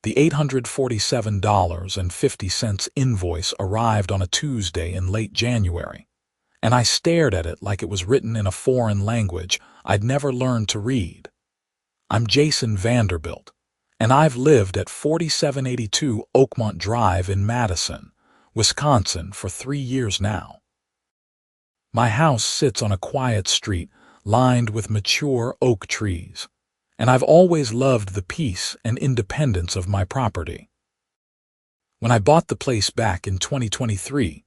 The $847.50 invoice arrived on a Tuesday in late January, and I stared at it like it was written in a foreign language I'd never learned to read. I'm Jason Vanderbilt, and I've lived at 4782 Oakmont Drive in Madison, Wisconsin for 3 years now. My house sits on a quiet street lined with mature oak trees, and I've always loved the peace and independence of my property. When I bought the place back in 2023,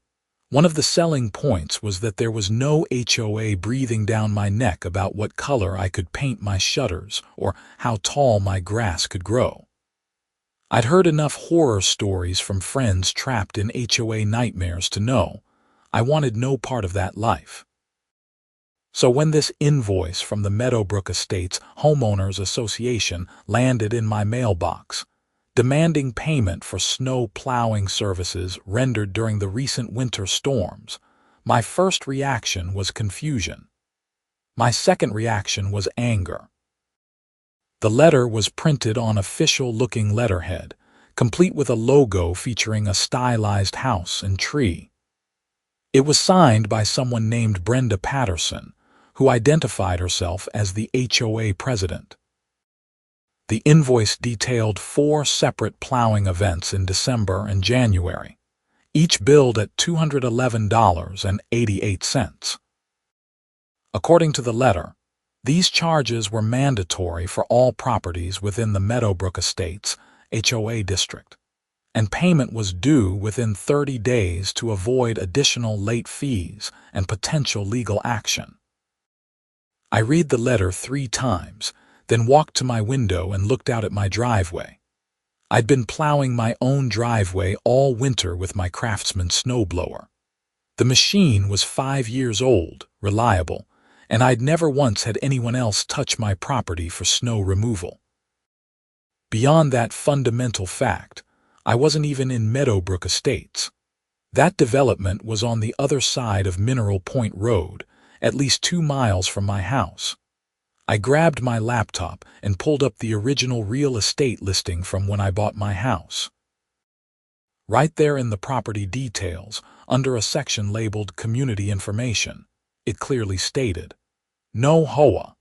one of the selling points was that there was no HOA breathing down my neck about what color I could paint my shutters or how tall my grass could grow. I'd heard enough horror stories from friends trapped in HOA nightmares to know I wanted no part of that life. So when this invoice from the Meadowbrook Estates Homeowners Association landed in my mailbox, demanding payment for snow plowing services rendered during the recent winter storms, my first reaction was confusion. My second reaction was anger. The letter was printed on official-looking letterhead, complete with a logo featuring a stylized house and tree. It was signed by someone named Brenda Patterson, who identified herself as the HOA president. The invoice detailed 4 separate plowing events in December and January, each billed at $211.88. According to the letter, these charges were mandatory for all properties within the Meadowbrook Estates HOA district, and payment was due within 30 days to avoid additional late fees and potential legal action. I read the letter 3 times, then walked to my window and looked out at my driveway. I'd been plowing my own driveway all winter with my Craftsman snowblower. The machine was 5 years old, reliable, and I'd never once had anyone else touch my property for snow removal. Beyond that fundamental fact, I wasn't even in Meadowbrook Estates. That development was on the other side of Mineral Point Road, at least 2 miles from my house. I grabbed my laptop and pulled up the original real estate listing from when I bought my house. Right there in the property details, under a section labeled Community Information, it clearly stated, "No HOA."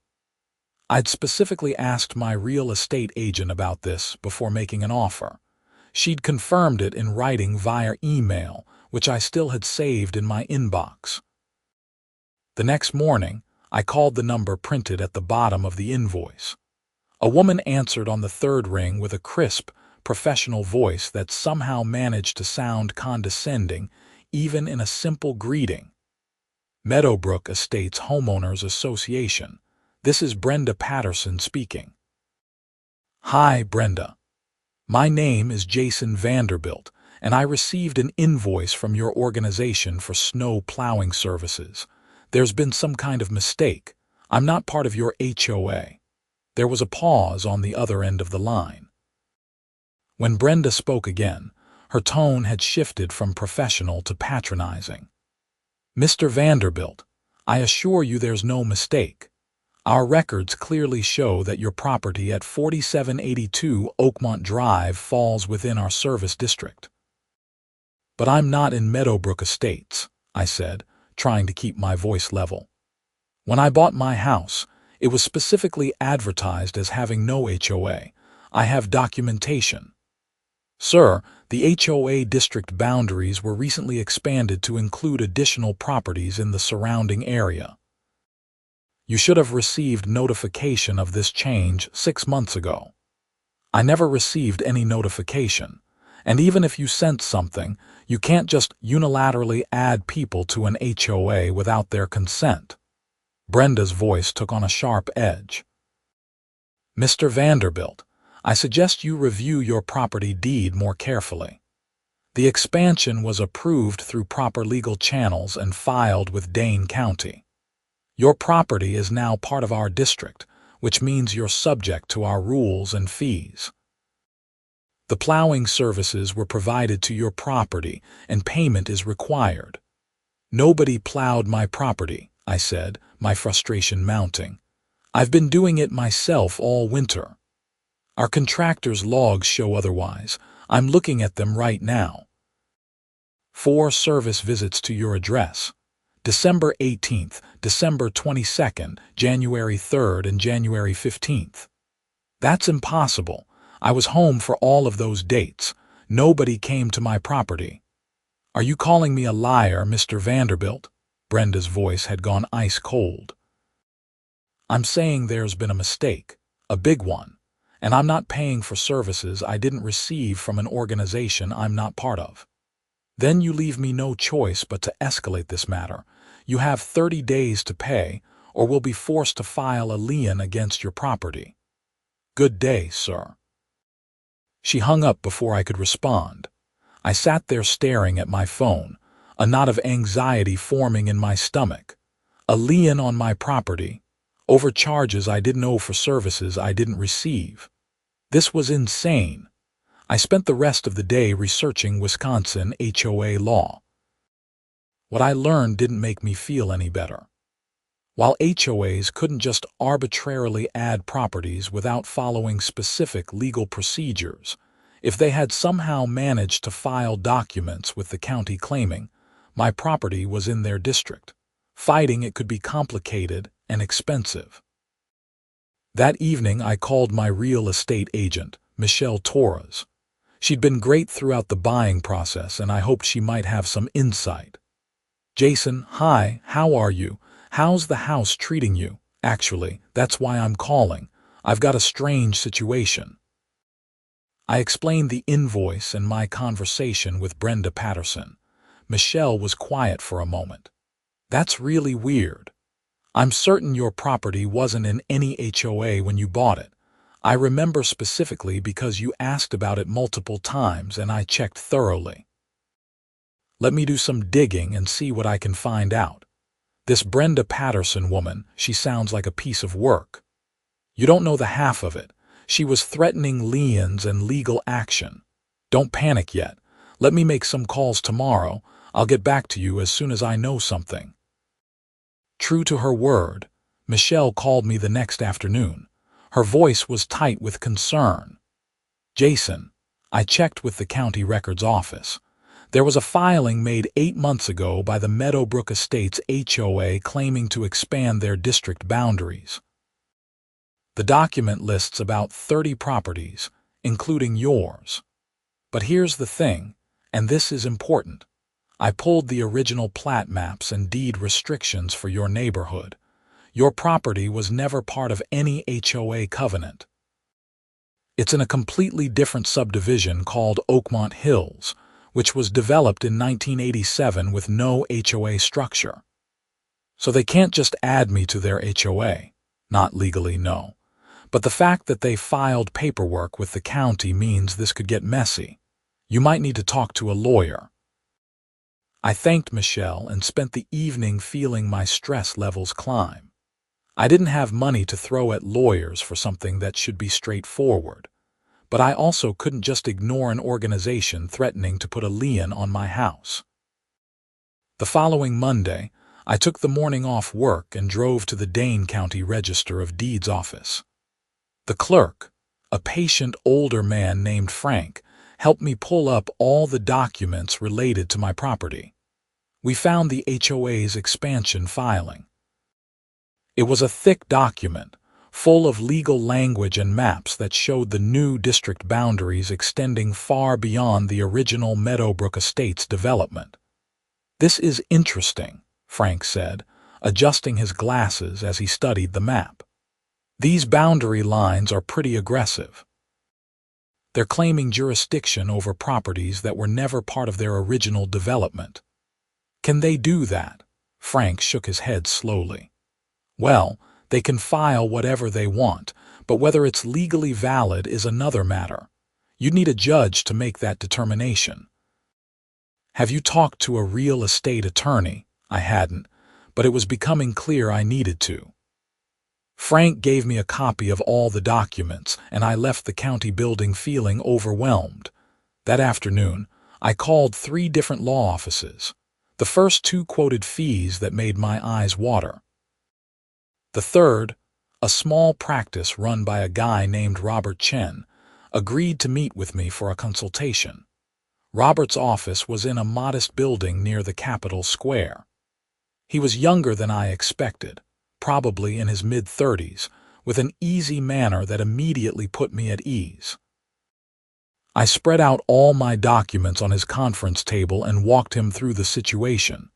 I'd specifically asked my real estate agent about this before making an offer. She'd confirmed it in writing via email, which I still had saved in my inbox. The next morning, I called the number printed at the bottom of the invoice. A woman answered on the 3rd ring with a crisp, professional voice that somehow managed to sound condescending, even in a simple greeting. "Meadowbrook Estates Homeowners Association. This is Brenda Patterson speaking." "Hi, Brenda. My name is Jason Vanderbilt, and I received an invoice from your organization for snow plowing services. There's been some kind of mistake. I'm not part of your HOA." There was a pause on the other end of the line. When Brenda spoke again, her tone had shifted from professional to patronizing. "Mr. Vanderbilt, I assure you there's no mistake. Our records clearly show that your property at 4782 Oakmont Drive falls within our service district." "But I'm not in Meadowbrook Estates," I said, trying to keep my voice level. "When I bought my house, it was specifically advertised as having no HOA. I have documentation." "Sir, the HOA district boundaries were recently expanded to include additional properties in the surrounding area. You should have received notification of this change 6 months ago." "I never received any notification, and even if you sent something, you can't just unilaterally add people to an HOA without their consent." Brenda's voice took on a sharp edge. "Mr. Vanderbilt, I suggest you review your property deed more carefully. The expansion was approved through proper legal channels and filed with Dane County. Your property is now part of our district, which means you're subject to our rules and fees. The plowing services were provided to your property and payment is required." "Nobody plowed my property," I said, my frustration mounting. "I've been doing it myself all winter." Our contractor's logs show otherwise. I'm looking at them right now. 4 service visits to your address. December 18th, December 22nd, January 3rd, and January 15th. That's impossible. I was home for all of those dates. Nobody came to my property. Are you calling me a liar, Mr. Vanderbilt? Brenda's voice had gone ice cold. I'm saying there's been a mistake, a big one, and I'm not paying for services I didn't receive from an organization I'm not part of. Then you leave me no choice but to escalate this matter. You have 30 days to pay, or will be forced to file a lien against your property. Good day, sir. She hung up before I could respond. I sat there staring at my phone, a knot of anxiety forming in my stomach. A lien on my property, over charges I didn't owe for services I didn't receive. This was insane. I spent the rest of the day researching Wisconsin HOA law. What I learned didn't make me feel any better. While HOAs couldn't just arbitrarily add properties without following specific legal procedures, if they had somehow managed to file documents with the county claiming my property was in their district, fighting it could be complicated and expensive. That evening I called my real estate agent, Michelle Torres. She'd been great throughout the buying process, and I hoped she might have some insight. Jason, hi, how are you? How's the house treating you? Actually, that's why I'm calling. I've got a strange situation. I explained the invoice and my conversation with Brenda Patterson. Michelle was quiet for a moment. That's really weird. I'm certain your property wasn't in any HOA when you bought it. I remember specifically because you asked about it multiple times and I checked thoroughly. Let me do some digging and see what I can find out. This Brenda Patterson woman, she sounds like a piece of work. You don't know the half of it. She was threatening liens and legal action. Don't panic yet. Let me make some calls tomorrow. I'll get back to you as soon as I know something. True to her word, Michelle called me the next afternoon. Her voice was tight with concern. Jason, I checked with the county records office. There was a filing made 8 months ago by the Meadowbrook Estates HOA claiming to expand their district boundaries. The document lists about 30 properties, including yours. But here's the thing, and this is important. I pulled the original plat maps and deed restrictions for your neighborhood. Your property was never part of any HOA covenant. It's in a completely different subdivision called Oakmont Hills, which was developed in 1987 with no HOA structure. So they can't just add me to their HOA. Not legally, no. But the fact that they filed paperwork with the county means this could get messy. You might need to talk to a lawyer. I thanked Michelle and spent the evening feeling my stress levels climb. I didn't have money to throw at lawyers for something that should be straightforward, but I also couldn't just ignore an organization threatening to put a lien on my house. The following Monday, I took the morning off work and drove to the Dane County Register of Deeds office. The clerk, a patient older man named Frank, helped me pull up all the documents related to my property. We found the HOA's expansion filing. It was a thick document, full of legal language and maps that showed the new district boundaries extending far beyond the original Meadowbrook Estates development. This is interesting, Frank said, adjusting his glasses as he studied the map. These boundary lines are pretty aggressive. They're claiming jurisdiction over properties that were never part of their original development. Can they do that? Frank shook his head slowly. Well, they can file whatever they want, but whether it's legally valid is another matter. You'd need a judge to make that determination. Have you talked to a real estate attorney? I hadn't, but it was becoming clear I needed to. Frank gave me a copy of all the documents, and I left the county building feeling overwhelmed. That afternoon, I called 3 different law offices. The first 2 quoted fees that made my eyes water. The third, a small practice run by a guy named Robert Chen, agreed to meet with me for a consultation. Robert's office was in a modest building near the Capitol Square. He was younger than I expected, probably in his mid-30s, with an easy manner that immediately put me at ease. I spread out all my documents on his conference table and walked him through the situation.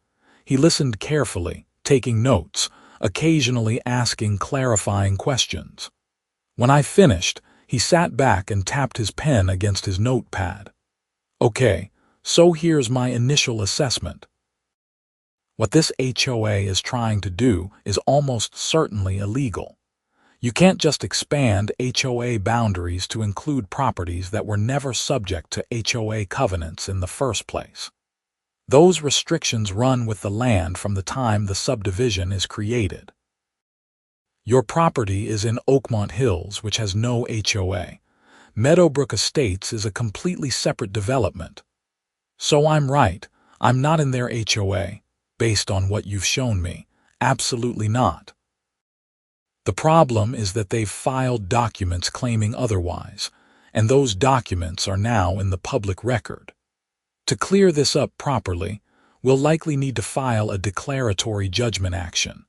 He listened carefully, taking notes, occasionally asking clarifying questions. When I finished, he sat back and tapped his pen against his notepad. Okay, so here's my initial assessment. What this HOA is trying to do is almost certainly illegal. You can't just expand HOA boundaries to include properties that were never subject to HOA covenants in the first place. Those restrictions run with the land from the time the subdivision is created. Your property is in Oakmont Hills, which has no HOA. Meadowbrook Estates is a completely separate development. So I'm right, I'm not in their HOA, based on what you've shown me. Absolutely not. The problem is that they've filed documents claiming otherwise, and those documents are now in the public record. To clear this up properly, we'll likely need to file a declaratory judgment action,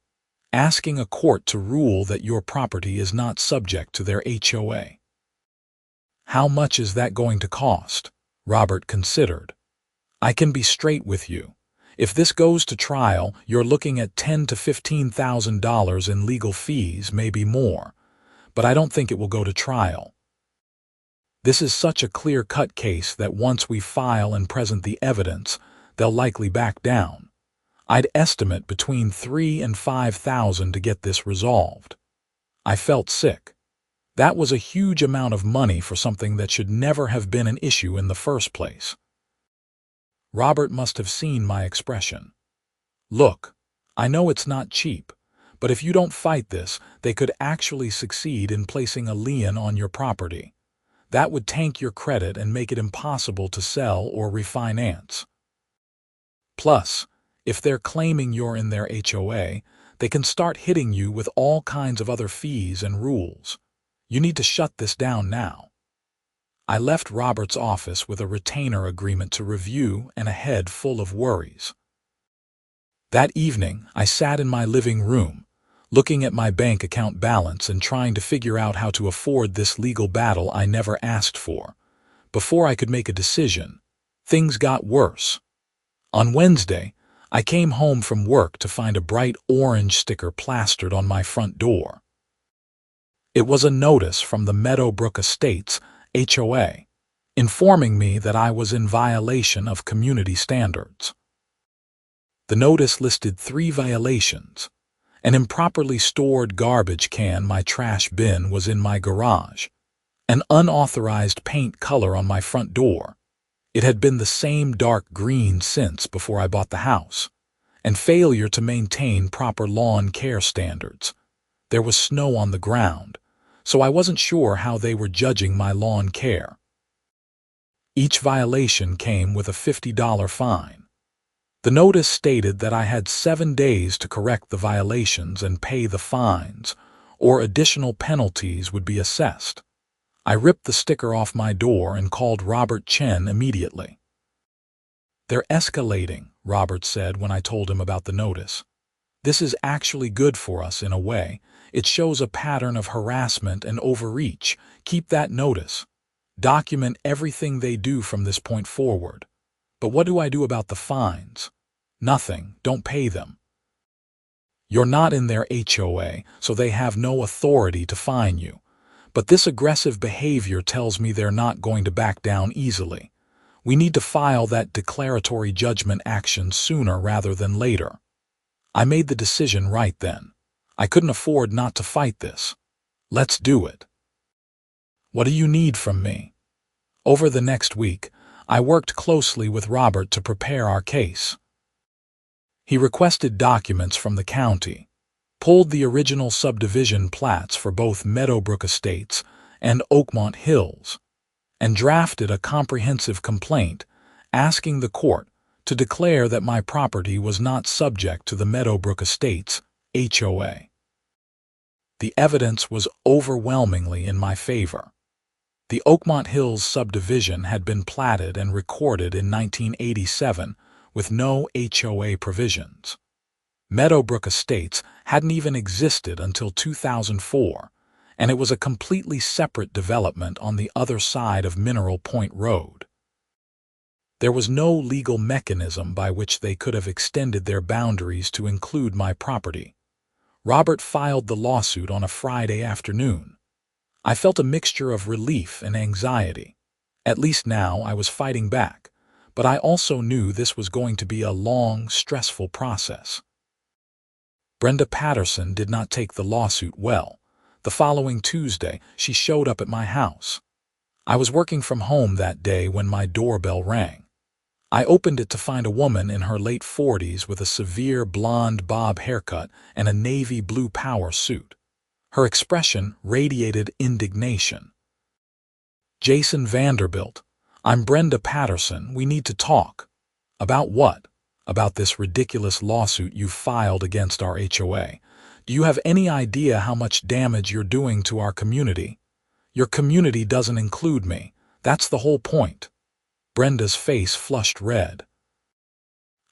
asking a court to rule that your property is not subject to their HOA. How much is that going to cost? Robert considered. I can be straight with you. If this goes to trial, you're looking at $10,000 to $15,000 in legal fees, maybe more, but I don't think it will go to trial. This is such a clear-cut case that once we file and present the evidence, they'll likely back down. I'd estimate between $3,000 and $5,000 to get this resolved. I felt sick. That was a huge amount of money for something that should never have been an issue in the first place. Robert must have seen my expression. Look, I know it's not cheap, but if you don't fight this, they could actually succeed in placing a lien on your property. That would tank your credit and make it impossible to sell or refinance. Plus, if they're claiming you're in their HOA, they can start hitting you with all kinds of other fees and rules. You need to shut this down now. I left Robert's office with a retainer agreement to review and a head full of worries. That evening, I sat in my living room, looking at my bank account balance and trying to figure out how to afford this legal battle I never asked for. Before I could make a decision, things got worse. On Wednesday, I came home from work to find a bright orange sticker plastered on my front door. It was a notice from the Meadowbrook Estates HOA, informing me that I was in violation of community standards. The notice listed 3 violations: an improperly stored garbage can my trash bin was in my garage, an unauthorized paint color on my front door, it had been the same dark green since before I bought the house, and failure to maintain proper lawn care standards. There was snow on the ground, so I wasn't sure how they were judging my lawn care. Each violation came with a $50 fine. The notice stated that I had 7 days to correct the violations and pay the fines, or additional penalties would be assessed. I ripped the sticker off my door and called Robert Chen immediately. "They're escalating," Robert said when I told him about the notice. "This is actually good for us in a way. It shows a pattern of harassment and overreach. Keep that notice. Document everything they do from this point forward. But what do I do about the fines?" "Nothing. Don't pay them. You're not in their HOA, so they have no authority to fine you. But this aggressive behavior tells me they're not going to back down easily. We need to file that declaratory judgment action sooner rather than later." I made the decision right then. I couldn't afford not to fight this. Let's do it. "What do you need from me?" Over the next week, I worked closely with Robert to prepare our case. He requested documents from the county, pulled the original subdivision plats for both Meadowbrook Estates and Oakmont Hills, and drafted a comprehensive complaint asking the court to declare that my property was not subject to the Meadowbrook Estates HOA. The evidence was overwhelmingly in my favor. The Oakmont Hills subdivision had been platted and recorded in 1987 with no HOA provisions. Meadowbrook Estates hadn't even existed until 2004, and it was a completely separate development on the other side of Mineral Point Road. There was no legal mechanism by which they could have extended their boundaries to include my property. Robert filed the lawsuit on a Friday afternoon. I felt a mixture of relief and anxiety. At least now I was fighting back, but I also knew this was going to be a long, stressful process. Brenda Patterson did not take the lawsuit well. The following Tuesday, she showed up at my house. I was working from home that day when my doorbell rang. I opened it to find a woman in her late 40s with a severe blonde bob haircut and a navy blue power suit. Her expression radiated indignation. "Jason Vanderbilt, I'm Brenda Patterson. We need to talk." "About what?" "About this ridiculous lawsuit you filed against our HOA. Do you have any idea how much damage you're doing to our community?" "Your community doesn't include me. That's the whole point." Brenda's face flushed red.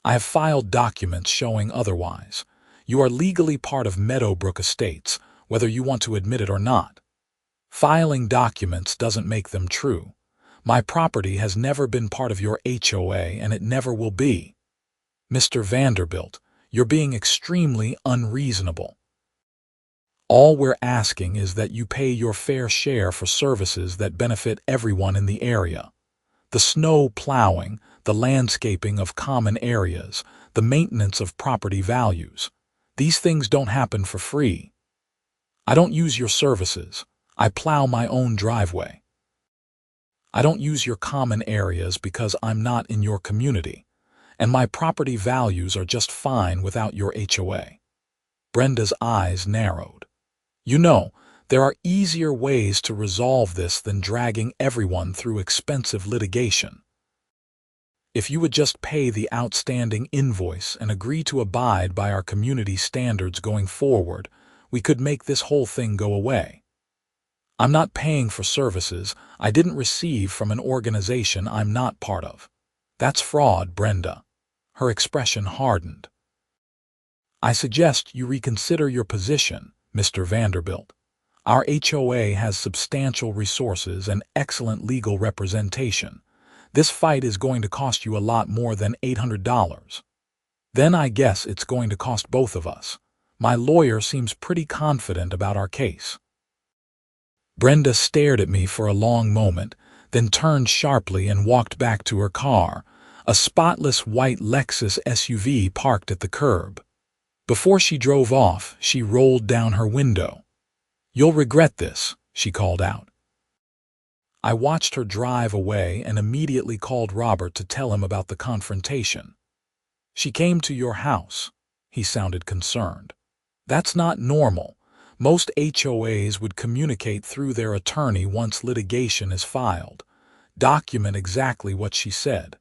"I have filed documents showing otherwise. You are legally part of Meadowbrook Estates, whether you want to admit it or not. Filing documents doesn't make them true. My property has never been part of your HOA, and it never will be." "Mr. Vanderbilt, you're being extremely unreasonable. All we're asking is that you pay your fair share for services that benefit everyone in the area. The snow plowing, the landscaping of common areas, the maintenance of property values. These things don't happen for free. I don't use your services. I plow my own driveway. I don't use your common areas because I'm not in your community, and my property values are just fine without your HOA." Brenda's eyes narrowed. "You know, there are easier ways to resolve this than dragging everyone through expensive litigation. If you would just pay the outstanding invoice and agree to abide by our community standards going forward, we could make this whole thing go away." "I'm not paying for services I didn't receive from an organization I'm not part of. That's fraud, Brenda." Her expression hardened. "I suggest you reconsider your position, Mr. Vanderbilt. Our HOA has substantial resources and excellent legal representation. This fight is going to cost you a lot more than $800. Then I guess it's going to cost both of us. My lawyer seems pretty confident about our case." Brenda stared at me for a long moment, then turned sharply and walked back to her car, a spotless white Lexus SUV parked at the curb. Before she drove off, she rolled down her window. "You'll regret this," she called out. I watched her drive away and immediately called Robert to tell him about the confrontation. "She came to your house." He sounded concerned. "That's not normal. Most HOAs would communicate through their attorney once litigation is filed. Document exactly what she said.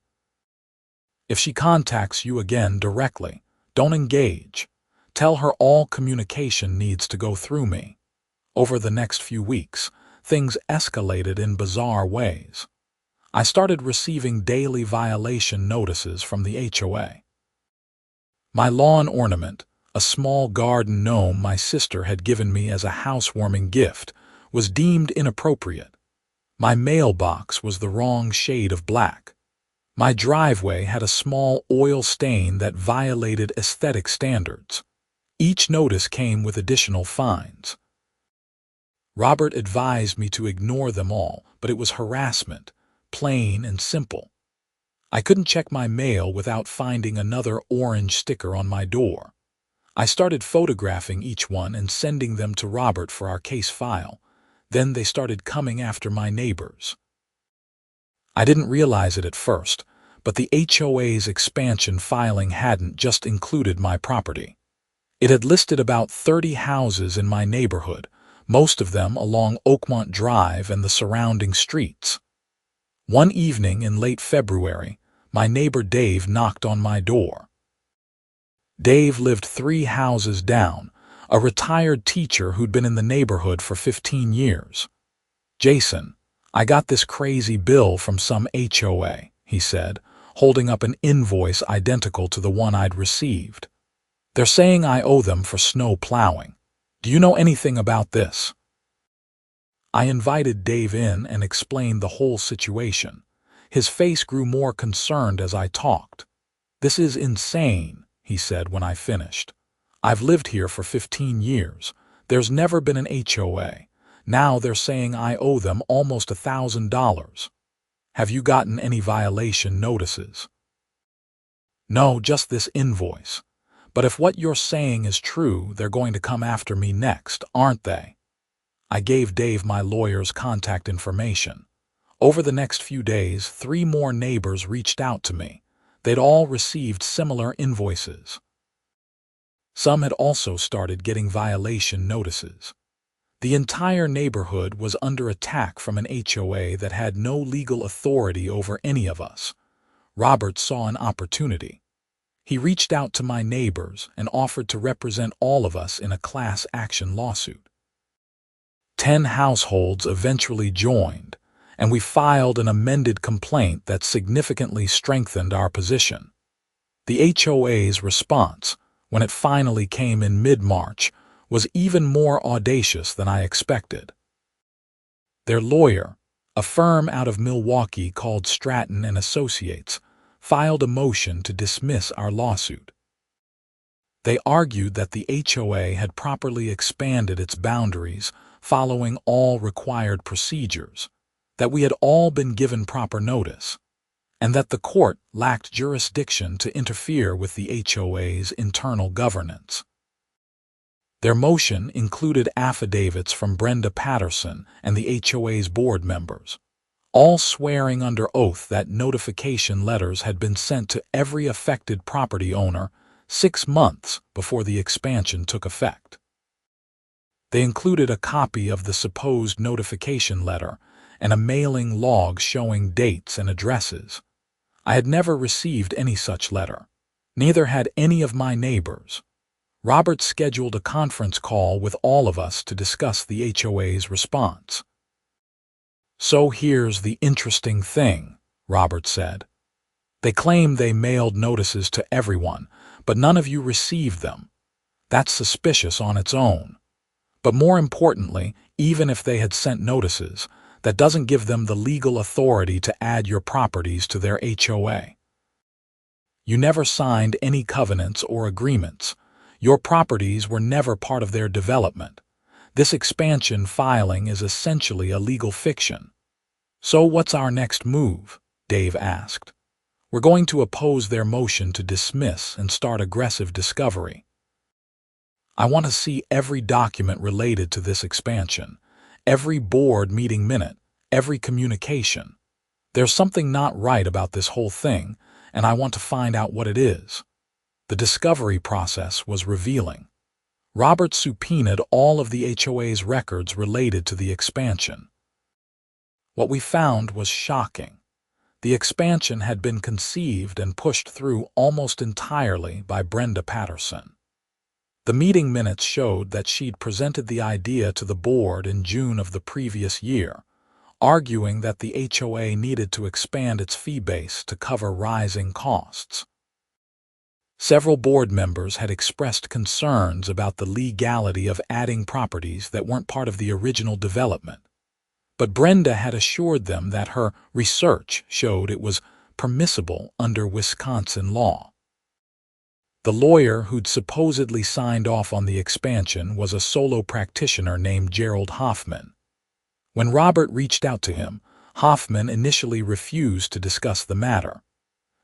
If she contacts you again directly, don't engage. Tell her all communication needs to go through me." Over the next few weeks, things escalated in bizarre ways. I started receiving daily violation notices from the HOA. My lawn ornament, a small garden gnome my sister had given me as a housewarming gift, was deemed inappropriate. My mailbox was the wrong shade of black. My driveway had a small oil stain that violated aesthetic standards. Each notice came with additional fines. Robert advised me to ignore them all, but it was harassment, plain and simple. I couldn't check my mail without finding another orange sticker on my door. I started photographing each one and sending them to Robert for our case file. Then they started coming after my neighbors. I didn't realize it at first, but the HOA's expansion filing hadn't just included my property. It had listed about 30 houses in my neighborhood, most of them along Oakmont Drive and the surrounding streets. One evening in late February, my neighbor Dave knocked on my door. Dave lived 3 houses down, a retired teacher who'd been in the neighborhood for 15 years. "Jason, "I got this crazy bill from some HOA," he said, holding up an invoice identical to the one I'd received. "They're saying I owe them for snow plowing. Do you know anything about this?" I invited Dave in and explained the whole situation. His face grew more concerned as I talked. "This is insane," he said when I finished. "I've lived here for 15 years. There's never been an HOA. Now they're saying I owe them almost $1,000. Have you gotten any violation notices?" "No, just this invoice. But if what you're saying is true, they're going to come after me next, aren't they?" I gave Dave my lawyer's contact information. Over the next few days, 3 more neighbors reached out to me. They'd all received similar invoices. Some had also started getting violation notices. The entire neighborhood was under attack from an HOA that had no legal authority over any of us. Robert saw an opportunity. He reached out to my neighbors and offered to represent all of us in a class action lawsuit. 10 households eventually joined, and we filed an amended complaint that significantly strengthened our position. The HOA's response, when it finally came in mid-March, was even more audacious than I expected. Their lawyer, a firm out of Milwaukee called Stratton and Associates, filed a motion to dismiss our lawsuit. They argued that the HOA had properly expanded its boundaries following all required procedures, that we had all been given proper notice, and that the court lacked jurisdiction to interfere with the HOA's internal governance. Their motion included affidavits from Brenda Patterson and the HOA's board members, all swearing under oath that notification letters had been sent to every affected property owner 6 months before the expansion took effect. They included a copy of the supposed notification letter and a mailing log showing dates and addresses. I had never received any such letter. Neither had any of my neighbors. Robert scheduled a conference call with all of us to discuss the HOA's response. "So here's the interesting thing," Robert said. "They claim they mailed notices to everyone, but none of you received them. That's suspicious on its own. But more importantly, even if they had sent notices, that doesn't give them the legal authority to add your properties to their HOA. You never signed any covenants or agreements. Your properties were never part of their development. This expansion filing is essentially a legal fiction." "So what's our next move?" Dave asked. "We're going to oppose their motion to dismiss and start aggressive discovery. I want to see every document related to this expansion, every board meeting minute, every communication. There's something not right about this whole thing, and I want to find out what it is." The discovery process was revealing. Robert subpoenaed all of the HOA's records related to the expansion. What we found was shocking. The expansion had been conceived and pushed through almost entirely by Brenda Patterson. The meeting minutes showed that she'd presented the idea to the board in June of the previous year, arguing that the HOA needed to expand its fee base to cover rising costs. Several board members had expressed concerns about the legality of adding properties that weren't part of the original development. But Brenda had assured them that her research showed it was permissible under Wisconsin law. The lawyer who'd supposedly signed off on the expansion was a solo practitioner named Gerald Hoffman. When Robert reached out to him, Hoffman initially refused to discuss the matter.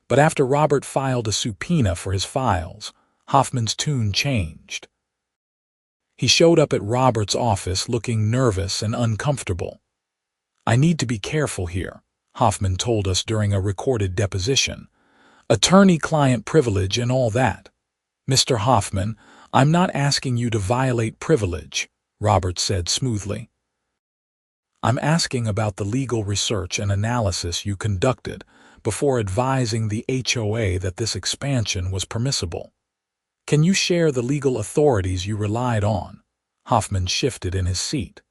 But after Robert filed a subpoena for his files, Hoffman's tune changed. He showed up at Robert's office looking nervous and uncomfortable. "I need to be careful here," Hoffman told us during a recorded deposition. "Attorney-client privilege and all that." "Mr. Hoffman, I'm not asking you to violate privilege," Robert said smoothly. "I'm asking about the legal research and analysis you conducted before advising the HOA that this expansion was permissible. Can you share the legal authorities you relied on?" Hoffman shifted in his seat.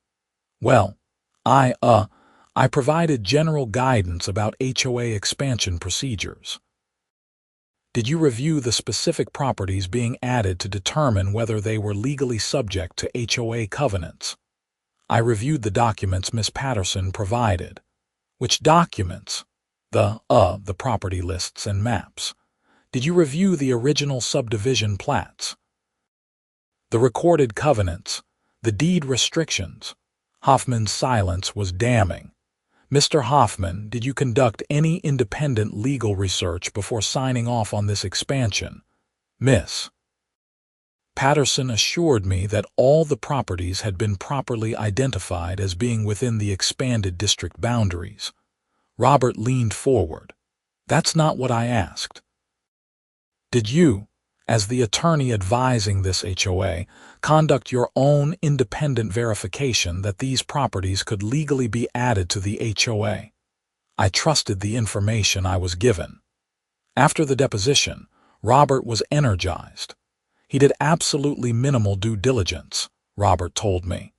"Well, I provided general guidance about HOA expansion procedures. Did you review the specific properties being added to determine whether they were legally subject to HOA covenants? I reviewed the documents Miss Patterson provided. Which documents? The property lists and maps. Did you review the original subdivision plats? The recorded covenants, the deed restrictions. Hoffman's silence was damning. Mr. Hoffman, did you conduct any independent legal research before signing off on this expansion? Miss Patterson assured me that all the properties had been properly identified as being within the expanded district boundaries. Robert leaned forward. That's not what I asked. Did you, as the attorney advising this HOA, conduct your own independent verification that these properties could legally be added to the HOA? I trusted the information I was given. After the deposition, Robert was energized. He did absolutely minimal due diligence, Robert told me.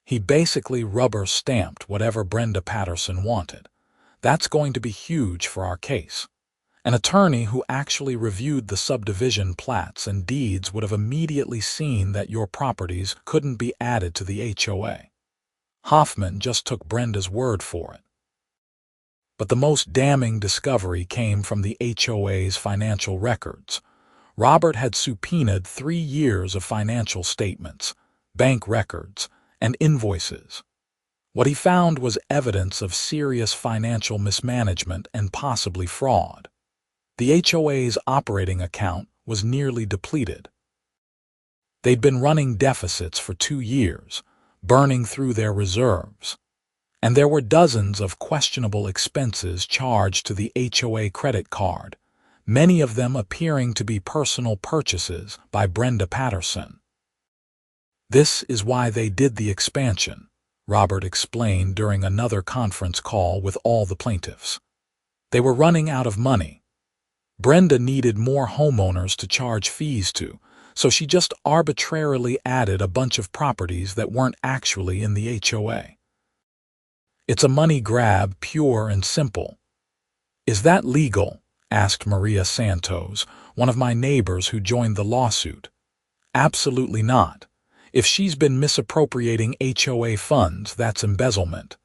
He basically rubber-stamped whatever Brenda Patterson wanted. That's going to be huge for our case. An attorney who actually reviewed the subdivision plats and deeds would have immediately seen that your properties couldn't be added to the HOA. Hoffman just took Brenda's word for it. But the most damning discovery came from the HOA's financial records. Robert had subpoenaed 3 years of financial statements, bank records, and invoices. What he found was evidence of serious financial mismanagement and possibly fraud. The HOA's operating account was nearly depleted. They'd been running deficits for 2 years, burning through their reserves. And there were dozens of questionable expenses charged to the HOA credit card, many of them appearing to be personal purchases by Brenda Patterson. This is why they did the expansion, Robert explained during another conference call with all the plaintiffs. They were running out of money. Brenda needed more homeowners to charge fees to, so she just arbitrarily added a bunch of properties that weren't actually in the HOA. It's a money grab, pure and simple. Is that legal? Asked Maria Santos, one of my neighbors who joined the lawsuit. Absolutely not. If she's been misappropriating HOA funds, that's embezzlement.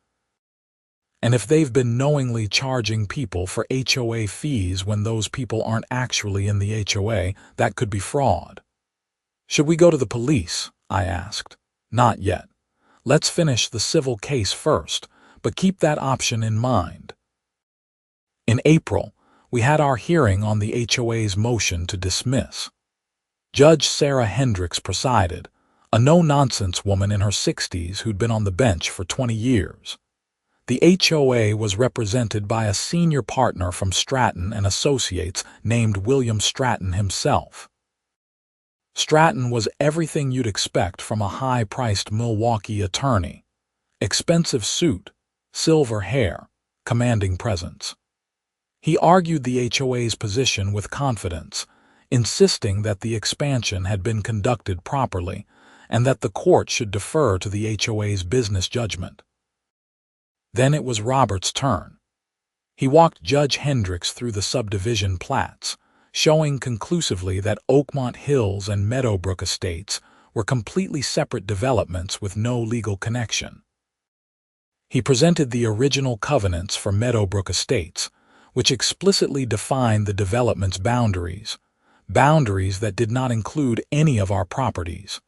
And if they've been knowingly charging people for HOA fees when those people aren't actually in the HOA, that could be fraud. Should we go to the police? I asked. Not yet. Let's finish the civil case first, but keep that option in mind. In April, we had our hearing on the HOA's motion to dismiss. Judge Sarah Hendricks presided, a no-nonsense woman in her 60s who'd been on the bench for 20 years. The HOA was represented by a senior partner from Stratton and Associates named William Stratton himself. Stratton was everything you'd expect from a high-priced Milwaukee attorney. Expensive suit, silver hair, commanding presence. He argued the HOA's position with confidence, insisting that the expansion had been conducted properly and that the court should defer to the HOA's business judgment. Then it was Robert's turn. He walked Judge Hendricks through the subdivision plats, showing conclusively that Oakmont Hills and Meadowbrook Estates were completely separate developments with no legal connection. He presented the original covenants for Meadowbrook Estates, which explicitly defined the development's boundaries that did not include any of our properties.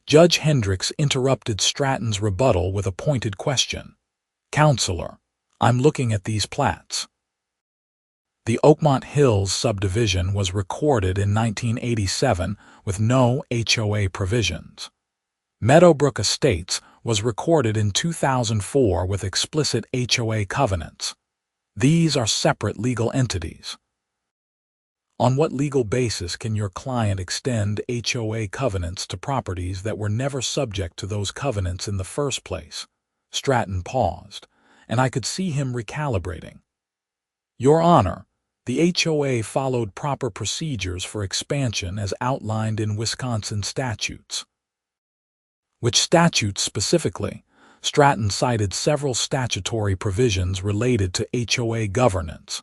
Judge Hendricks interrupted Stratton's rebuttal with a pointed question. Counselor, I'm looking at these plats. The Oakmont Hills subdivision was recorded in 1987 with no HOA provisions. Meadowbrook Estates was recorded in 2004 with explicit HOA covenants. These are separate legal entities. On what legal basis can your client extend HOA covenants to properties that were never subject to those covenants in the first place? Stratton paused, and I could see him recalibrating. Your Honor, the HOA followed proper procedures for expansion as outlined in Wisconsin statutes. Which statutes specifically? Stratton cited several statutory provisions related to HOA governance.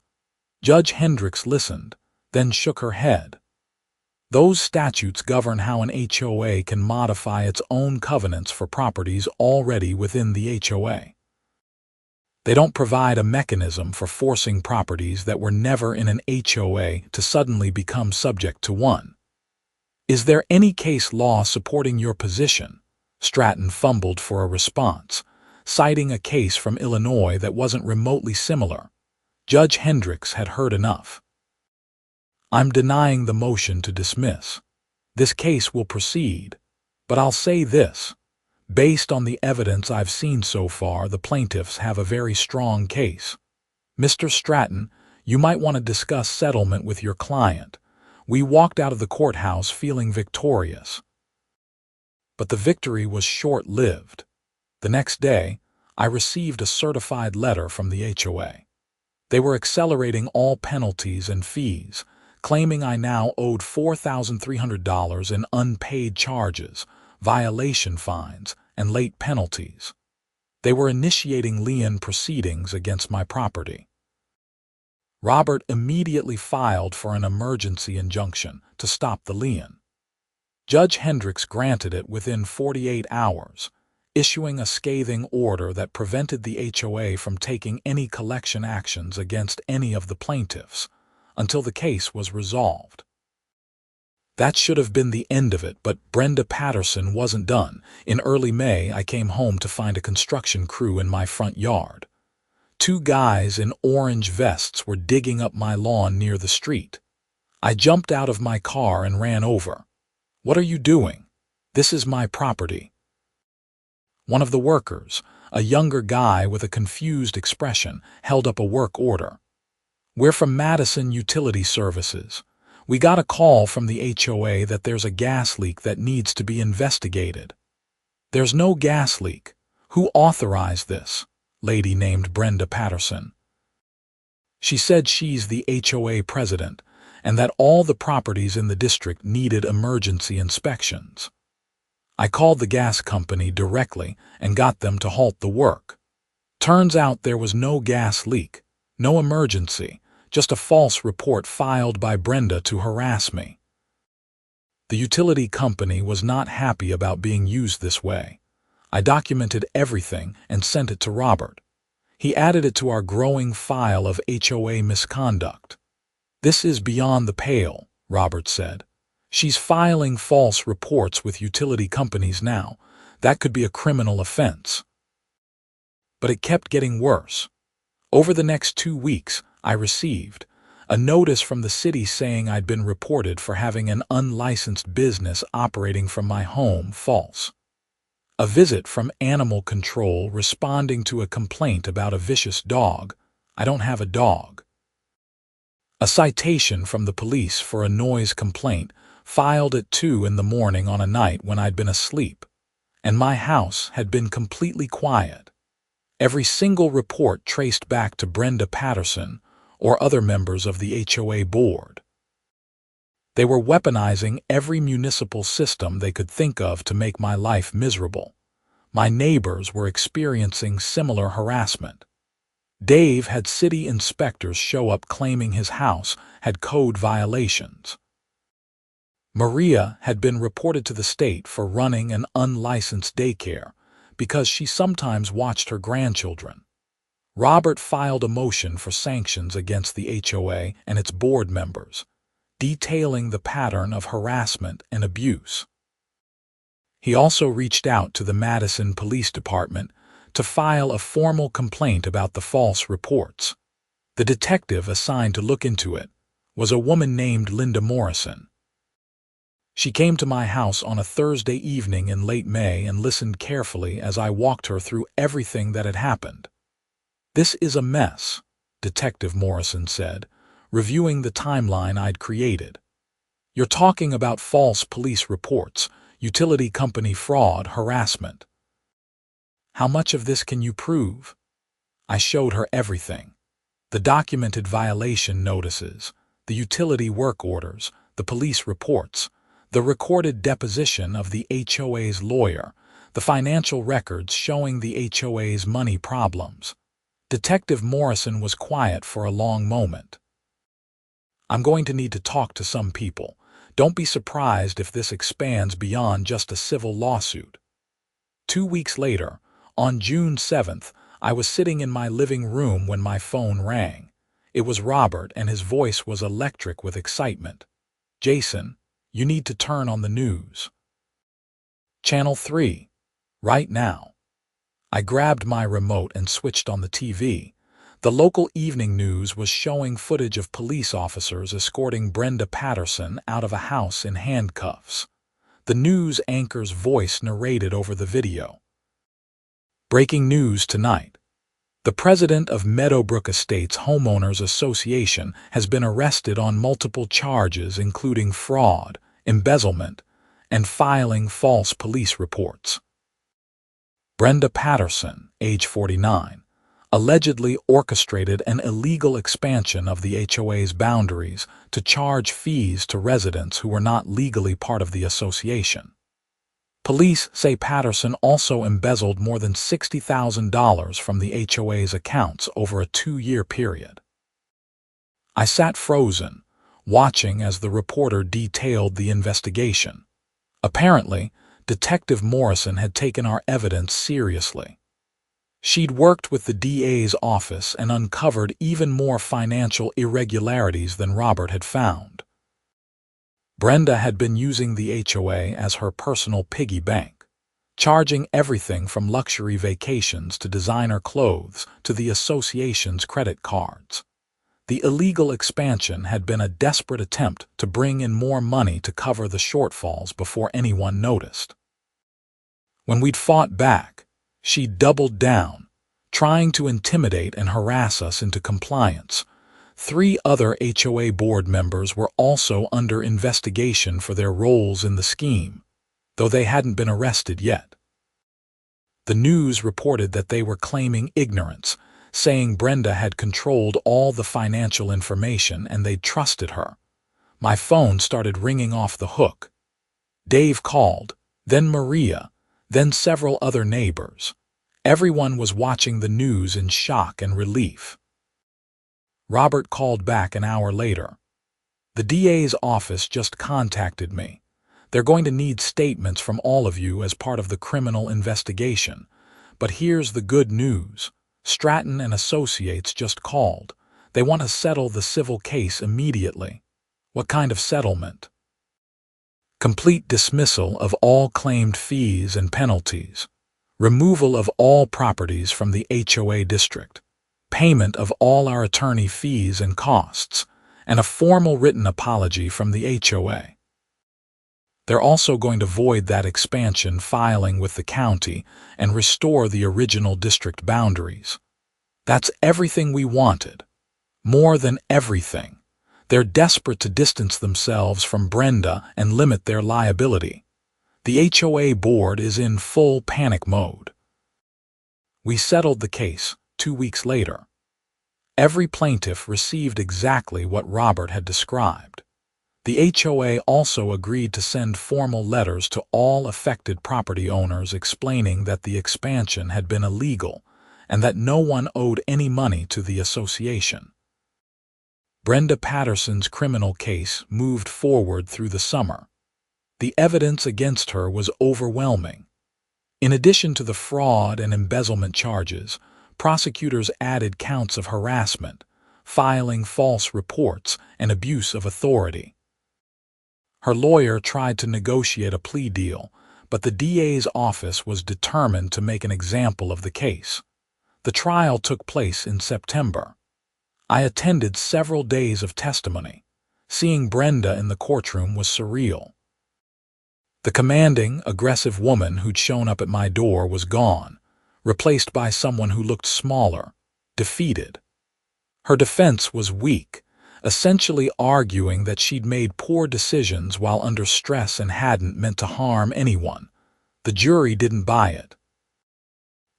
Judge Hendricks listened, then shook her head. Those statutes govern how an HOA can modify its own covenants for properties already within the HOA. They don't provide a mechanism for forcing properties that were never in an HOA to suddenly become subject to one. Is there any case law supporting your position? Stratton fumbled for a response, citing a case from Illinois that wasn't remotely similar. Judge Hendricks had heard enough. I'm denying the motion to dismiss. This case will proceed, but I'll say this. Based on the evidence I've seen so far, the plaintiffs have a very strong case. Mr. Stratton, you might want to discuss settlement with your client. We walked out of the courthouse feeling victorious. But the victory was short-lived. The next day, I received a certified letter from the HOA. They were accelerating all penalties and fees, claiming I now owed $4,300 in unpaid charges, violation fines, and late penalties. They were initiating lien proceedings against my property. Robert immediately filed for an emergency injunction to stop the lien. Judge Hendricks granted it within 48 hours, issuing a scathing order that prevented the HOA from taking any collection actions against any of the plaintiffs until the case was resolved. That should have been the end of it, but Brenda Patterson wasn't done. In early May, I came home to find a construction crew in my front yard. 2 guys in orange vests were digging up my lawn near the street. I jumped out of my car and ran over. "What are you doing? This is my property." One of the workers, a younger guy with a confused expression, held up a work order. "We're from Madison Utility Services. We got a call from the HOA that there's a gas leak that needs to be investigated." "There's no gas leak. Who authorized this?" Lady named Brenda Patterson. "She said she's the HOA president and that all the properties in the district needed emergency inspections. I called the gas company directly and got them to halt the work. Turns out there was no gas leak, no emergency, just a false report filed by Brenda to harass me." The utility company was not happy about being used this way. I documented everything and sent it to Robert. He added it to our growing file of HOA misconduct. "This is beyond the pale," Robert said. "She's filing false reports with utility companies now. That could be a criminal offense." But it kept getting worse. Over the next 2 weeks, I received a notice from the city saying I'd been reported for having an unlicensed business operating from my home, false. A visit from Animal Control responding to a complaint about a vicious dog. I don't have a dog. A citation from the police for a noise complaint filed at 2 in the morning on a night when I'd been asleep, and my house had been completely quiet. Every single report traced back to Brenda Patterson or other members of the HOA board. They were weaponizing every municipal system they could think of to make my life miserable. My neighbors were experiencing similar harassment. Dave had city inspectors show up claiming his house had code violations. Maria had been reported to the state for running an unlicensed daycare because she sometimes watched her grandchildren. Robert filed a motion for sanctions against the HOA and its board members, detailing the pattern of harassment and abuse. He also reached out to the Madison Police Department to file a formal complaint about the false reports. The detective assigned to look into it was a woman named Linda Morrison. She came to my house on a Thursday evening in late May and listened carefully as I walked her through everything that had happened. "This is a mess," Detective Morrison said, reviewing the timeline I'd created. "You're talking about false police reports, utility company fraud, harassment. How much of this can you prove?" I showed her everything. The documented violation notices, the utility work orders, the police reports, the recorded deposition of the HOA's lawyer, the financial records showing the HOA's money problems. Detective Morrison was quiet for a long moment. "I'm going to need to talk to some people. Don't be surprised if this expands beyond just a civil lawsuit." 2 weeks later, on June 7th, I was sitting in my living room when my phone rang. It was Robert, and his voice was electric with excitement. "Jason, you need to turn on the news. Channel 3, right now." I grabbed my remote and switched on the TV. The local evening news was showing footage of police officers escorting Brenda Patterson out of a house in handcuffs. The news anchor's voice narrated over the video. "Breaking news tonight. The president of Meadowbrook Estates Homeowners Association has been arrested on multiple charges including fraud, embezzlement, and filing false police reports. Brenda Patterson, age 49, allegedly orchestrated an illegal expansion of the HOA's boundaries to charge fees to residents who were not legally part of the association. Police say Patterson also embezzled more than $60,000 from the HOA's accounts over a 2-year period." I sat frozen, watching as the reporter detailed the investigation. Apparently, Detective Morrison had taken our evidence seriously. She'd worked with the DA's office and uncovered even more financial irregularities than Robert had found. Brenda had been using the HOA as her personal piggy bank, charging everything from luxury vacations to designer clothes to the association's credit cards. The illegal expansion had been a desperate attempt to bring in more money to cover the shortfalls before anyone noticed. When we'd fought back, she doubled down, trying to intimidate and harass us into compliance. 3 other HOA board members were also under investigation for their roles in the scheme, though they hadn't been arrested yet. The news reported that they were claiming ignorance, saying Brenda had controlled all the financial information and they'd trusted her. My phone started ringing off the hook. Dave called, then Maria, then several other neighbors. Everyone was watching the news in shock and relief. Robert called back an hour later. "The DA's office just contacted me. They're going to need statements from all of you as part of the criminal investigation. But here's the good news. Stratton and Associates just called. They want to settle the civil case immediately." "What kind of settlement?" "Complete dismissal of all claimed fees and penalties, removal of all properties from the HOA district, payment of all our attorney fees and costs, and a formal written apology from the HOA. They're also going to void that expansion filing with the county and restore the original district boundaries. That's everything we wanted. More than everything. They're desperate to distance themselves from Brenda and limit their liability. The HOA board is in full panic mode." We settled the case 2 weeks later. Every plaintiff received exactly what Robert had described. The HOA also agreed to send formal letters to all affected property owners explaining that the expansion had been illegal and that no one owed any money to the association. Brenda Patterson's criminal case moved forward through the summer. The evidence against her was overwhelming. In addition to the fraud and embezzlement charges, prosecutors added counts of harassment, filing false reports, and abuse of authority. Her lawyer tried to negotiate a plea deal, but the DA's office was determined to make an example of the case. The trial took place in September. I attended several days of testimony. Seeing Brenda in the courtroom was surreal. The commanding, aggressive woman who'd shown up at my door was gone, replaced by someone who looked smaller, defeated. Her defense was weak, essentially arguing that she'd made poor decisions while under stress and hadn't meant to harm anyone. The jury didn't buy it.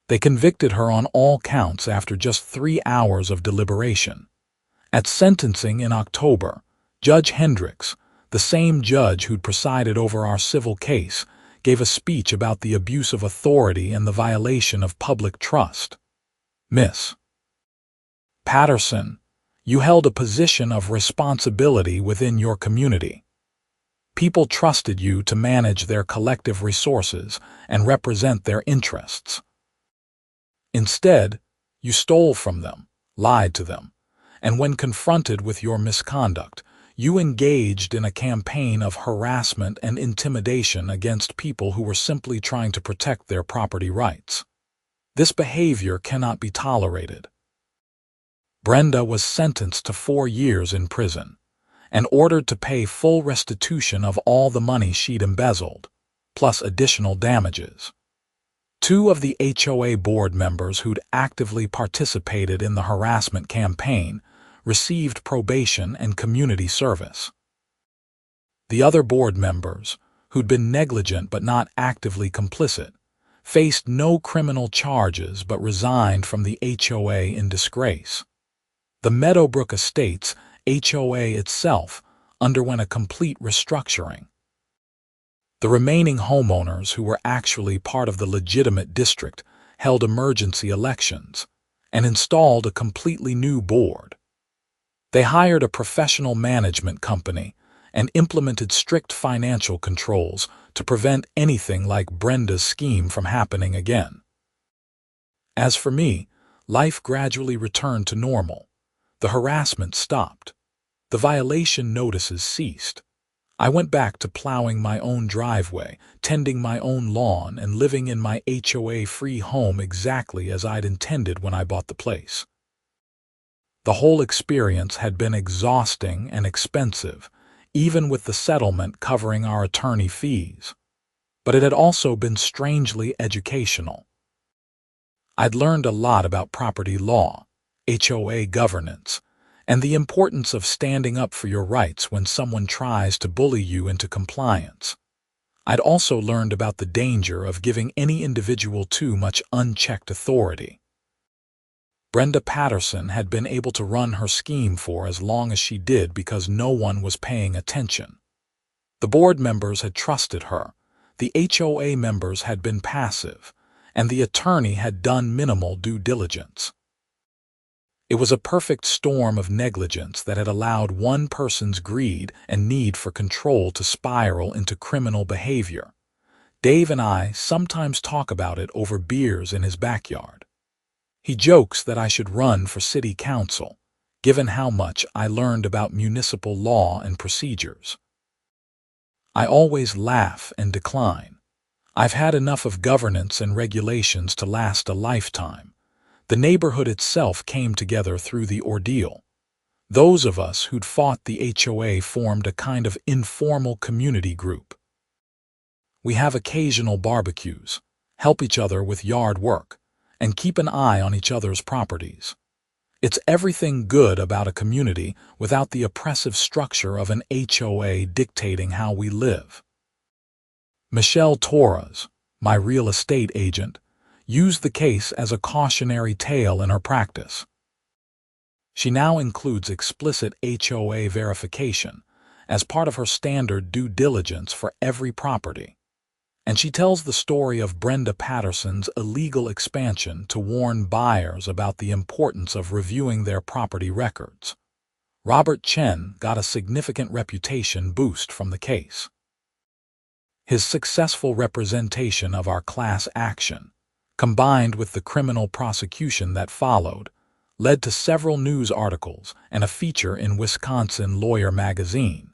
They convicted her on all counts after just 3 hours of deliberation. At sentencing in October, Judge Hendricks, the same judge who'd presided over our civil case, gave a speech about the abuse of authority and the violation of public trust. Miss Patterson, you held a position of responsibility within your community. People trusted you to manage their collective resources and represent their interests. Instead, you stole from them, lied to them, and when confronted with your misconduct, you engaged in a campaign of harassment and intimidation against people who were simply trying to protect their property rights. This behavior cannot be tolerated. Brenda was sentenced to 4 years in prison and ordered to pay full restitution of all the money she'd embezzled, plus additional damages. 2 of the HOA board members who'd actively participated in the harassment campaign received probation and community service. The other board members, who'd been negligent but not actively complicit, faced no criminal charges but resigned from the HOA in disgrace. The Meadowbrook Estates HOA itself underwent a complete restructuring. The remaining homeowners who were actually part of the legitimate district held emergency elections and installed a completely new board. They hired a professional management company and implemented strict financial controls to prevent anything like Brenda's scheme from happening again. As for me, life gradually returned to normal. The harassment stopped. The violation notices ceased. I went back to plowing my own driveway, tending my own lawn, and living in my HOA-free home exactly as I'd intended when I bought the place. The whole experience had been exhausting and expensive, even with the settlement covering our attorney fees. But it had also been strangely educational. I'd learned a lot about property law, HOA governance, and the importance of standing up for your rights when someone tries to bully you into compliance. I'd also learned about the danger of giving any individual too much unchecked authority. Brenda Patterson had been able to run her scheme for as long as she did because no one was paying attention. The board members had trusted her, the HOA members had been passive, and the attorney had done minimal due diligence. It was a perfect storm of negligence that had allowed one person's greed and need for control to spiral into criminal behavior. Dave and I sometimes talk about it over beers in his backyard. He jokes that I should run for city council, given how much I learned about municipal law and procedures. I always laugh and decline. I've had enough of governance and regulations to last a lifetime. The neighborhood itself came together through the ordeal. Those of us who'd fought the HOA formed a kind of informal community group. We have occasional barbecues, help each other with yard work, and keep an eye on each other's properties. It's everything good about a community without the oppressive structure of an HOA dictating how we live. Michelle Torres, my real estate agent, used the case as a cautionary tale in her practice. She now includes explicit HOA verification as part of her standard due diligence for every property. And she tells the story of Brenda Patterson's illegal expansion to warn buyers about the importance of reviewing their property records. Robert Chen got a significant reputation boost from the case. His successful representation of our class action, combined with the criminal prosecution that followed, led to several news articles and a feature in Wisconsin Lawyer magazine.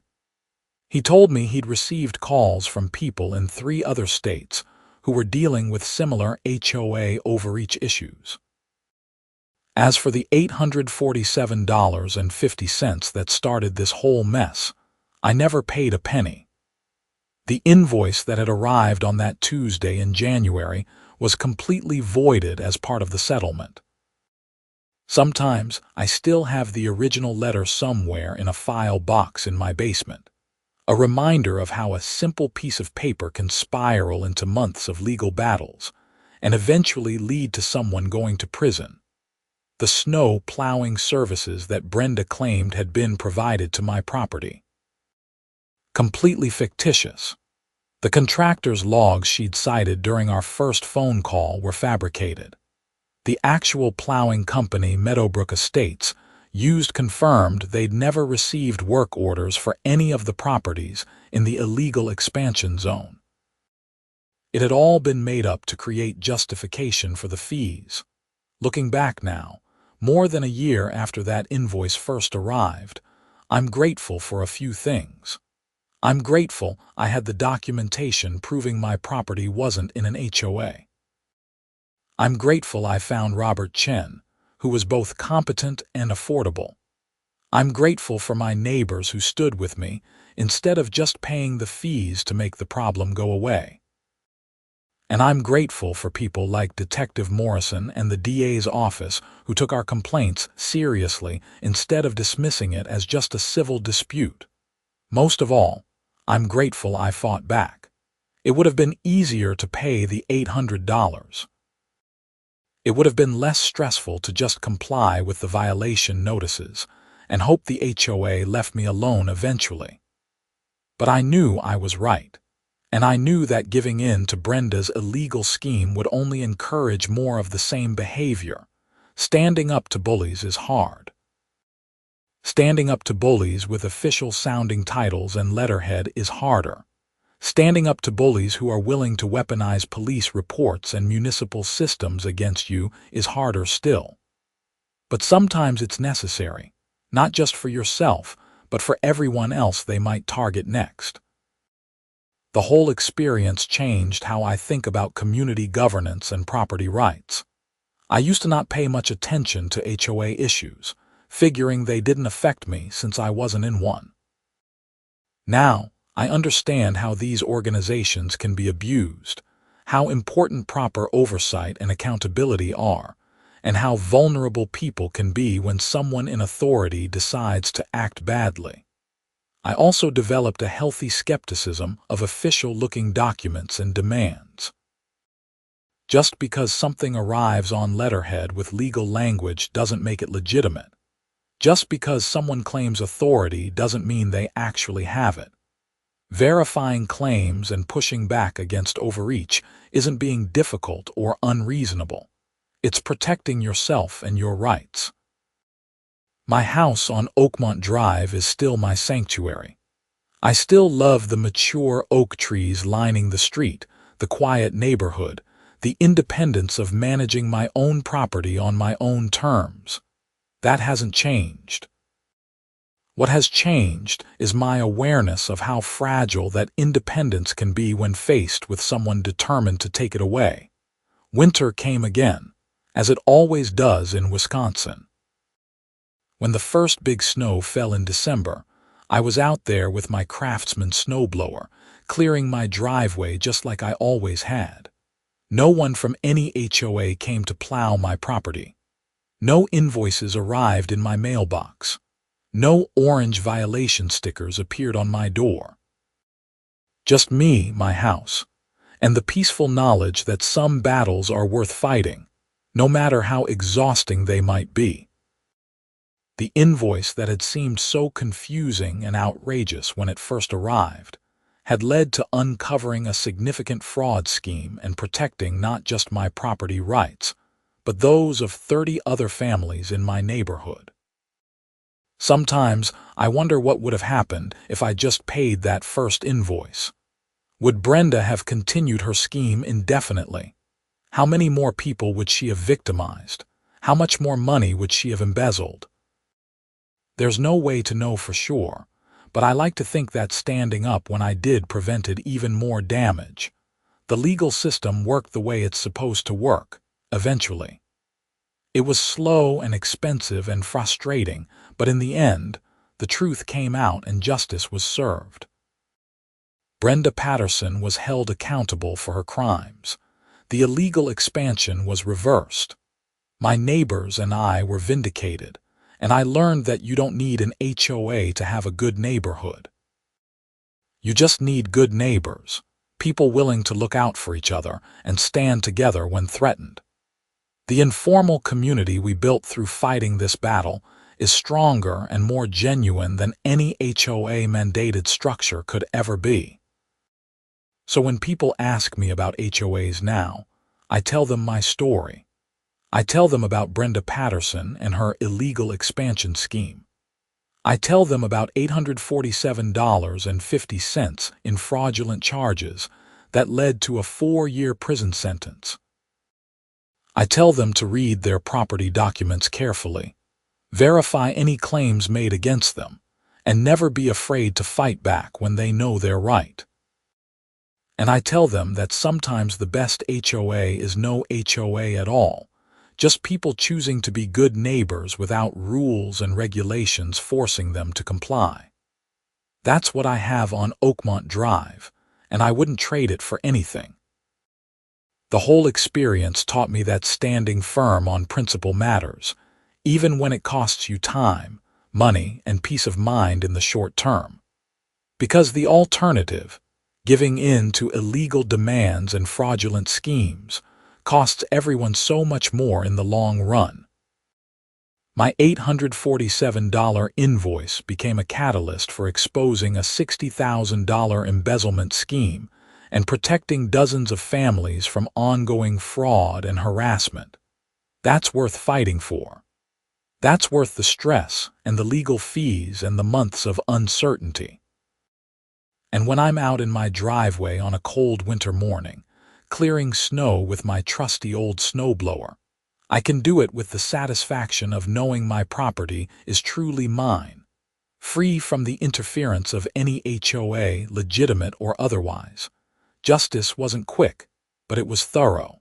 He told me he'd received calls from people in 3 other states who were dealing with similar HOA overreach issues. As for the $847.50 that started this whole mess, I never paid a penny. The invoice that had arrived on that Tuesday in January was completely voided as part of the settlement. Sometimes I still have the original letter somewhere in a file box in my basement. A reminder of how a simple piece of paper can spiral into months of legal battles and eventually lead to someone going to prison. The snow plowing services that Brenda claimed had been provided to my property. Completely fictitious. The contractor's logs she'd cited during our first phone call were fabricated. The actual plowing company, Meadowbrook Estates, used confirmed they'd never received work orders for any of the properties in the illegal expansion zone. It had all been made up to create justification for the fees. Looking back now, more than a year after that invoice first arrived, I'm grateful for a few things. I'm grateful I had the documentation proving my property wasn't in an HOA. I'm grateful I found Robert Chen, who was both competent and affordable. I'm grateful for my neighbors who stood with me instead of just paying the fees to make the problem go away. And I'm grateful for people like Detective Morrison and the DA's office who took our complaints seriously instead of dismissing it as just a civil dispute. Most of all, I'm grateful I fought back. It would have been easier to pay the $800. It would have been less stressful to just comply with the violation notices and hope the HOA left me alone eventually. But I knew I was right. And I knew that giving in to Brenda's illegal scheme would only encourage more of the same behavior. Standing up to bullies is hard. Standing up to bullies with official-sounding titles and letterhead is harder. Standing up to bullies who are willing to weaponize police reports and municipal systems against you is harder still. But sometimes it's necessary, not just for yourself, but for everyone else they might target next. The whole experience changed how I think about community governance and property rights. I used to not pay much attention to HOA issues, figuring they didn't affect me since I wasn't in one. Now, I understand how these organizations can be abused, how important proper oversight and accountability are, and how vulnerable people can be when someone in authority decides to act badly. I also developed a healthy skepticism of official-looking documents and demands. Just because something arrives on letterhead with legal language doesn't make it legitimate. Just because someone claims authority doesn't mean they actually have it. Verifying claims and pushing back against overreach isn't being difficult or unreasonable. It's protecting yourself and your rights. My house on Oakmont Drive is still my sanctuary. I still love the mature oak trees lining the street, the quiet neighborhood, the independence of managing my own property on my own terms. That hasn't changed. What has changed is my awareness of how fragile that independence can be when faced with someone determined to take it away. Winter came again, as it always does in Wisconsin. When the first big snow fell in December, I was out there with my Craftsman snowblower, clearing my driveway just like I always had. No one from any HOA came to plow my property. No invoices arrived in my mailbox. No orange violation stickers appeared on my door. Just me, my house, and the peaceful knowledge that some battles are worth fighting, no matter how exhausting they might be. The invoice that had seemed so confusing and outrageous when it first arrived had led to uncovering a significant fraud scheme and protecting not just my property rights, but those of 30 other families in my neighborhood. Sometimes I wonder what would have happened if I just paid that first invoice. Would Brenda have continued her scheme indefinitely? How many more people would she have victimized? How much more money would she have embezzled? There's no way to know for sure, but I like to think that standing up when I did prevented even more damage. The legal system worked the way it's supposed to work, eventually. It was slow and expensive and frustrating, but in the end, the truth came out and justice was served. Brenda Patterson was held accountable for her crimes. The illegal expansion was reversed. My neighbors and I were vindicated, and I learned that you don't need an HOA to have a good neighborhood. You just need good neighbors, people willing to look out for each other and stand together when threatened. The informal community we built through fighting this battle is stronger and more genuine than any HOA-mandated structure could ever be. So when people ask me about HOAs now, I tell them my story. I tell them about Brenda Patterson and her illegal expansion scheme. I tell them about $847.50 in fraudulent charges that led to a 4-year prison sentence. I tell them to read their property documents carefully, verify any claims made against them, and never be afraid to fight back when they know they're right. And I tell them that sometimes the best HOA is no HOA at all, just people choosing to be good neighbors without rules and regulations forcing them to comply. That's what I have on Oakmont Drive, and I wouldn't trade it for anything. The whole experience taught me that standing firm on principle matters, even when it costs you time, money, and peace of mind in the short term. Because the alternative, giving in to illegal demands and fraudulent schemes, costs everyone so much more in the long run. My $847 invoice became a catalyst for exposing a $60,000 embezzlement scheme and protecting dozens of families from ongoing fraud and harassment. That's worth fighting for. That's worth the stress and the legal fees and the months of uncertainty. And when I'm out in my driveway on a cold winter morning, clearing snow with my trusty old snowblower, I can do it with the satisfaction of knowing my property is truly mine, free from the interference of any HOA, legitimate or otherwise. Justice wasn't quick, but it was thorough.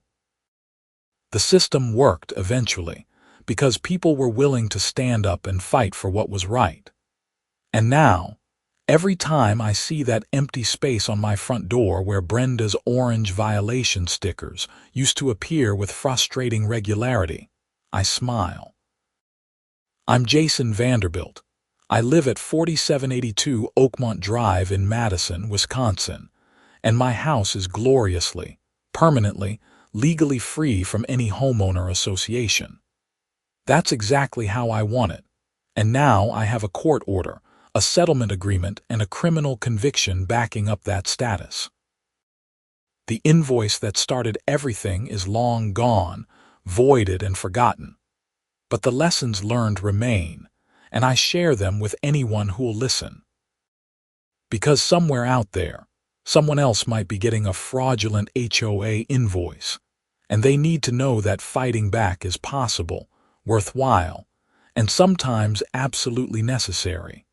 The system worked eventually, because people were willing to stand up and fight for what was right. And now, every time I see that empty space on my front door where Brenda's orange violation stickers used to appear with frustrating regularity, I smile. I'm Jason Vanderbilt. I live at 4782 Oakmont Drive in Madison, Wisconsin, and my house is gloriously, permanently, legally free from any homeowner association. That's exactly how I want it, and now I have a court order, a settlement agreement, and a criminal conviction backing up that status. The invoice that started everything is long gone, voided and forgotten. But the lessons learned remain, and I share them with anyone who'll listen. Because somewhere out there, someone else might be getting a fraudulent HOA invoice, and they need to know that fighting back is possible, worthwhile, and sometimes absolutely necessary.